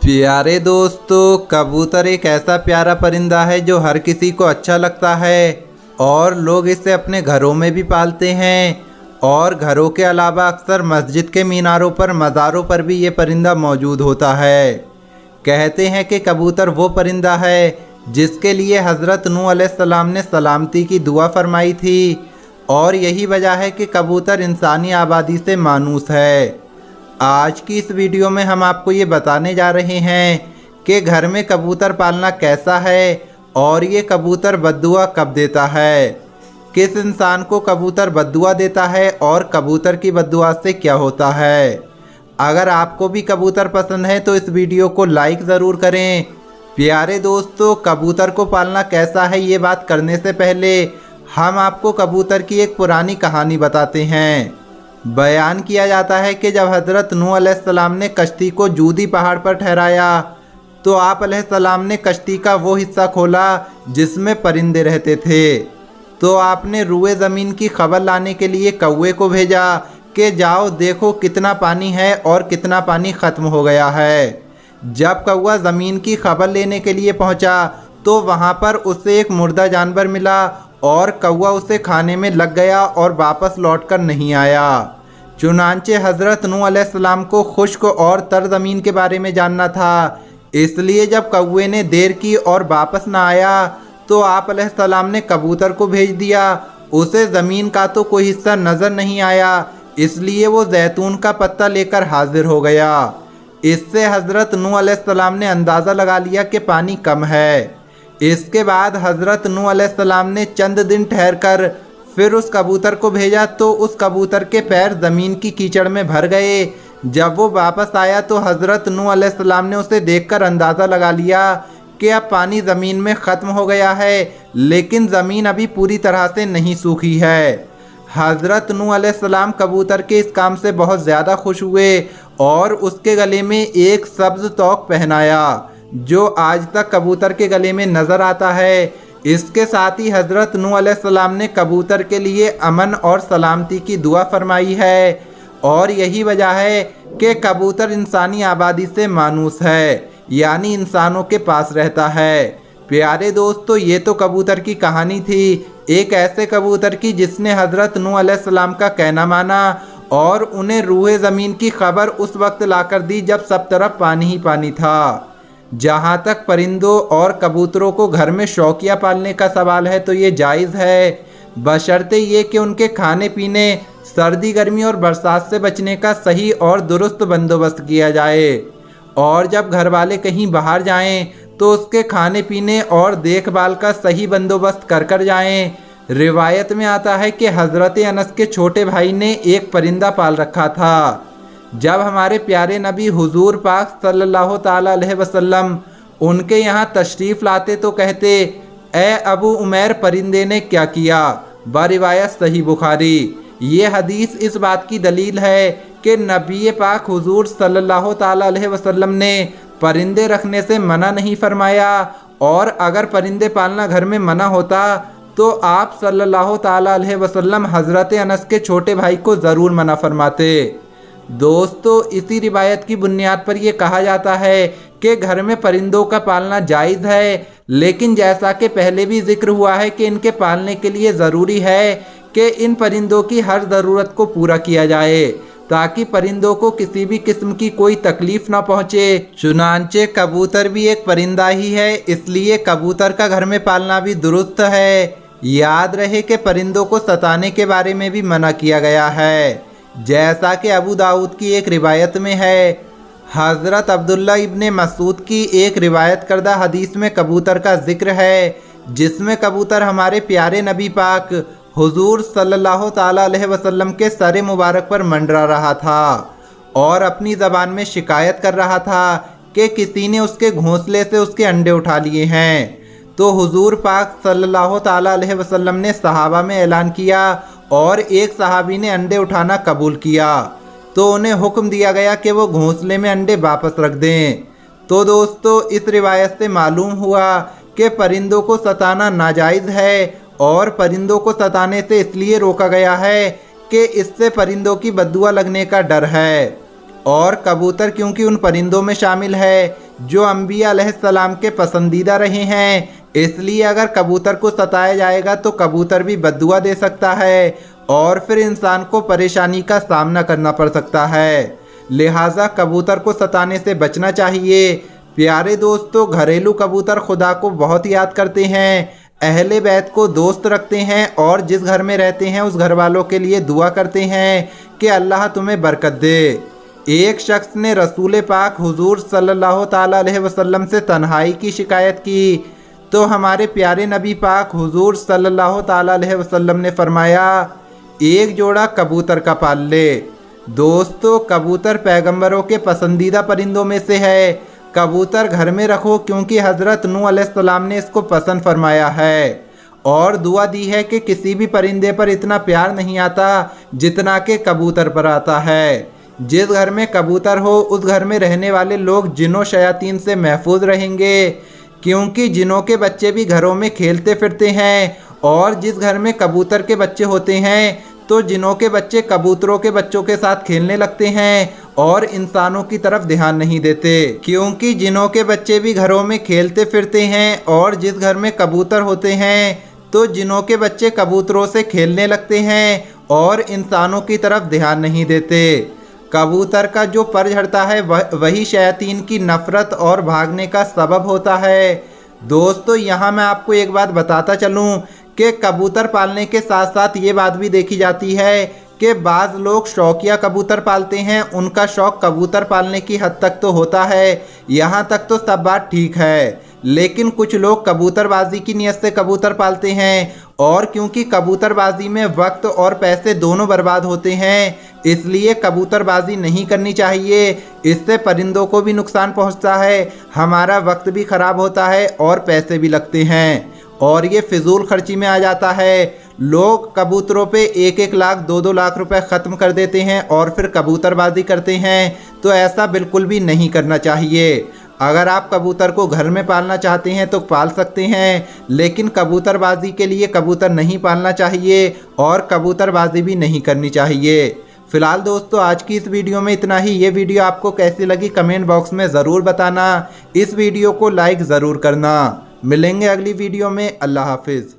प्यारे दोस्तों, कबूतर एक ऐसा प्यारा परिंदा है जो हर किसी को अच्छा लगता है और लोग इसे अपने घरों में भी पालते हैं। और घरों के अलावा अक्सर मस्जिद के मीनारों पर, मज़ारों पर भी ये परिंदा मौजूद होता है। कहते हैं कि कबूतर वो परिंदा है जिसके लिए हज़रत नूह अलैहिस्सलाम ने सलामती की दुआ फरमाई थी, और यही वजह है कि कबूतर इंसानी आबादी से मानूस है। आज की इस वीडियो में हम आपको ये बताने जा रहे हैं कि घर में कबूतर पालना कैसा है और ये कबूतर बद्दुआ कब देता है, किस इंसान को कबूतर बद्दुआ देता है और कबूतर की बद्दुआ से क्या होता है। अगर आपको भी कबूतर पसंद है तो इस वीडियो को लाइक ज़रूर करें। प्यारे दोस्तों, कबूतर को पालना कैसा है ये बात करने से पहले हम आपको कबूतर की एक पुरानी कहानी बताते हैं। बयान किया जाता है कि जब हज़रत नूह अलैहिस्सलाम ने कश्ती को जूदी पहाड़ पर ठहराया तो आप अलैहिस्सलाम ने कश्ती का वो हिस्सा खोला जिसमें परिंदे रहते थे। तो आपने रूए ज़मीन की खबर लाने के लिए कौवे को भेजा कि जाओ देखो कितना पानी है और कितना पानी ख़त्म हो गया है। जब कौवा ज़मीन की खबर लेने के लिए पहुंचा तो वहां पर उसे एक मुर्दा जानवर मिला और कौवा उसे खाने में लग गया और वापस लौटकर नहीं आया। चुनांचे हज़रत नूह अलैहिस्सलाम को खुश्क और तर ज़मीन के बारे में जानना था, इसलिए जब कौवे ने देर की और वापस ना आया तो आप अलैहिस्सलाम ने कबूतर को भेज दिया। उसे ज़मीन का तो कोई हिस्सा नज़र नहीं आया, इसलिए वो जैतून का पत्ता लेकर हाजिर हो गया। इससे हज़रत नूह अलैहिस्सलाम ने अंदाज़ा लगा लिया कि पानी कम है। इसके बाद हज़रत नूह अलैहिस्सलाम ने चंद दिन ठहरकर फिर उस कबूतर को भेजा तो उस कबूतर के पैर ज़मीन की कीचड़ में भर गए। जब वो वापस आया तो हज़रत नूह अलैहिस्सलाम ने उसे देखकर अंदाज़ा लगा लिया कि अब पानी ज़मीन में ख़त्म हो गया है, लेकिन ज़मीन अभी पूरी तरह से नहीं सूखी है। हज़रत नूह अलैहिस्सलाम कबूतर के इस काम से बहुत ज़्यादा खुश हुए और उसके गले में एक सब्ज़ तोक पहनाया जो आज तक कबूतर के गले में नज़र आता है। इसके साथ ही हज़रत नूह अलैहिस्सलाम ने कबूतर के लिए अमन और सलामती की दुआ फरमाई है, और यही वजह है कि कबूतर इंसानी आबादी से मानूस है, यानी इंसानों के पास रहता है। प्यारे दोस्तों, ये तो कबूतर की कहानी थी, एक ऐसे कबूतर की जिसने हज़रत नूह अलैहिस्सलाम का कहना माना और उन्हें रूहे ज़मीन की खबर उस वक्त लाकर दी जब सब तरफ पानी ही पानी था। जहाँ तक परिंदों और कबूतरों को घर में शौकिया पालने का सवाल है तो ये जायज़ है, बशर्ते ये कि उनके खाने पीने, सर्दी गर्मी और बरसात से बचने का सही और दुरुस्त बंदोबस्त किया जाए। और जब घर वाले कहीं बाहर जाएं तो उसके खाने पीने और देखभाल का सही बंदोबस्त कर जाएं। रिवायत में आता है कि हज़रत अनस के छोटे भाई ने एक परिंदा पाल रखा था। जब हमारे प्यारे नबी हुजूर पाक सल्लल्लाहु ताला अलैहि वसल्लम उनके यहाँ तशरीफ़ लाते तो कहते, ए अबू उमैर, परिंदे ने क्या किया। बरिवायत सही बुखारी। ये हदीस इस बात की दलील है कि नबी पाक हुजूर सल्लल्लाहु ताला अलैहि वसल्लम ने परिंदे रखने से मना नहीं फरमाया, और अगर परिंदे पालना घर में मना होता तो आप सल्लल्लाहु ताला अलैहि वसल्लम हज़रत अनस के छोटे भाई को ज़रूर मना फरमाते। दोस्तों, इसी रिवायत की बुनियाद पर यह कहा जाता है कि घर में परिंदों का पालना जायज़ है, लेकिन जैसा कि पहले भी जिक्र हुआ है कि इनके पालने के लिए ज़रूरी है कि इन परिंदों की हर ज़रूरत को पूरा किया जाए ताकि परिंदों को किसी भी किस्म की कोई तकलीफ़ ना पहुँचे। चुनांचे कबूतर भी एक परिंदा ही है, इसलिए कबूतर का घर में पालना भी दुरुस्त है। याद रहे कि परिंदों को सताने के बारे में भी मना किया गया है, जैसा कि अबू दाऊद की एक रिवायत में है। हज़रत अब्दुल्ला इब्ने मसूद की एक रिवायत करदा हदीस में कबूतर का जिक्र है, जिसमें कबूतर हमारे प्यारे नबी पाक हुजूर सल्लल्लाहु ताला अलैहि वसल्लम के सर मुबारक पर मंडरा रहा था और अपनी ज़बान में शिकायत कर रहा था कि किसी ने उसके घोंसले से उसके अंडे उठा लिए हैं। तो हुजूर पाक सल्लल्लाहु ताला अलैहि वसल्लम ने सहाबा में ऐलान किया और एक सहाबी ने अंडे उठाना कबूल किया, तो उन्हें हुक्म दिया गया कि वो घोंसले में अंडे वापस रख दें। तो दोस्तों, इस रिवायत से मालूम हुआ कि परिंदों को सताना नाजायज़ है, और परिंदों को सताने से इसलिए रोका गया है कि इससे परिंदों की बद्दुआ लगने का डर है। और कबूतर क्योंकि उन परिंदों में शामिल है जो अंबिया अलैहिस्सलाम के पसंदीदा रहे हैं, इसलिए अगर कबूतर को सताया जाएगा तो कबूतर भी बद्दुआ दे सकता है और फिर इंसान को परेशानी का सामना करना पड़ सकता है। लिहाजा कबूतर को सताने से बचना चाहिए। प्यारे दोस्तों, घरेलू कबूतर खुदा को बहुत याद करते हैं, अहले बैत को दोस्त रखते हैं और जिस घर में रहते हैं उस घर वालों के लिए दुआ करते हैं कि अल्लाह तुम्हें बरकत दे। एक शख्स ने रसूल पाक हुजूर सल्लल्लाहु ताला अलैहि वसल्लम से तन्हाई की शिकायत की तो हमारे प्यारे नबी पाक हुजूर सल्लल्लाहु ताला अलैहि वसल्लम ने फरमाया, एक जोड़ा कबूतर का पाल ले। दोस्तों, कबूतर पैगंबरों के पसंदीदा परिंदों में से है। कबूतर घर में रखो क्योंकि हज़रत नूह अलैहिस्सलाम ने इसको पसंद फरमाया है और दुआ दी है कि किसी भी परिंदे पर इतना प्यार नहीं आता जितना कि कबूतर पर आता है। जिस घर में कबूतर हो उस घर में रहने वाले लोग जिन्नों शयातीन से महफूज रहेंगे, क्योंकि जिन्नों के बच्चे भी घरों में खेलते फिरते हैं और जिस घर में कबूतर के बच्चे होते हैं तो जिन्नों के बच्चे कबूतरों के बच्चों के साथ खेलने लगते हैं और इंसानों की तरफ ध्यान नहीं देते, क्योंकि जिन्नों के बच्चे भी घरों में खेलते फिरते हैं और जिस घर में कबूतर होते हैं तो जिन्नों के बच्चे कबूतरों से खेलने लगते हैं और इंसानों की तरफ ध्यान नहीं देते। कबूतर का जो पर झड़ता है वही शैतान की नफरत और भागने का सबब होता है। दोस्तों, यहाँ मैं आपको एक बात बताता चलूँ कि कबूतर पालने के साथ साथ ये बात भी देखी जाती है कि बाज़ लोग शौकिया कबूतर पालते हैं। उनका शौक़ कबूतर पालने की हद तक तो होता है, यहाँ तक तो सब बात ठीक है, लेकिन कुछ लोग कबूतरबाजी की नीयत से कबूतर पालते हैं और क्योंकि कबूतरबाजी में वक्त और पैसे दोनों बर्बाद होते हैं, इसलिए कबूतरबाजी नहीं करनी चाहिए। इससे परिंदों को भी नुकसान पहुंचता है, हमारा वक्त भी ख़राब होता है और पैसे भी लगते हैं और ये फिजूल खर्ची में आ जाता है। लोग कबूतरों पे 1-1 लाख 2-2 लाख रुपए ख़त्म कर देते हैं और फिर कबूतरबाजी करते हैं, तो ऐसा बिल्कुल भी नहीं करना चाहिए। अगर आप कबूतर को घर में पालना चाहते हैं तो पाल सकते हैं, लेकिन कबूतरबाजी के लिए कबूतर नहीं पालना चाहिए और कबूतरबाजी भी नहीं करनी चाहिए। फ़िलहाल दोस्तों, आज की इस वीडियो में इतना ही। ये वीडियो आपको कैसी लगी कमेंट बॉक्स में ज़रूर बताना। इस वीडियो को लाइक ज़रूर करना। मिलेंगे अगली वीडियो में। अल्लाह हाफिज़।